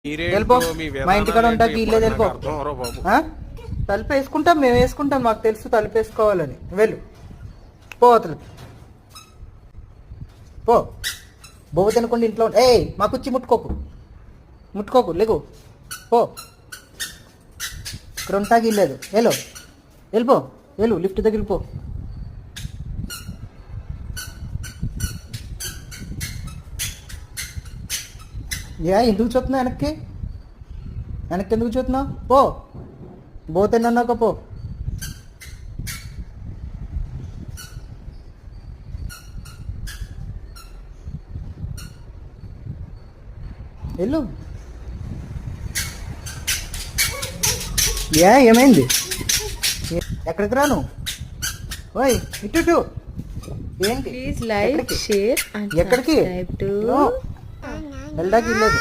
వెళ్ళిపో. మా ఇంటికాడ ఉంటాకి ఇల్లేదు, వెళ్ళిపో. తలుపు వేసుకుంటాం, మేము వేసుకుంటాం, మాకు తెలుసు తలుపు వేసుకోవాలని. వెళ్ళు, పో అతలకి, పో. బొవ్వ తినకుండా ఇంట్లో మాకు వచ్చి ముట్టుకోకు లేకు, పో. ఇక్కడ ఉంటాకి ఇల్లేదు, వెళ్ళిపో, లిఫ్ట్ దగ్గర పో. ఎందుకు చూస్తున్నావు వెనక్కి ఎందుకు చూస్తున్నావు? పో, పోతేనన్నాక పో. వెళ్ళు. ఏమైంది? ఎక్కడికి రాను? ఓయ్ ఇటు ఏంటి? ప్లీజ్ లైక్, షేర్ అండ్ ఎక్కడికి? సబ్స్క్రైబ్ టు వెళ్ళడానికి లేదు.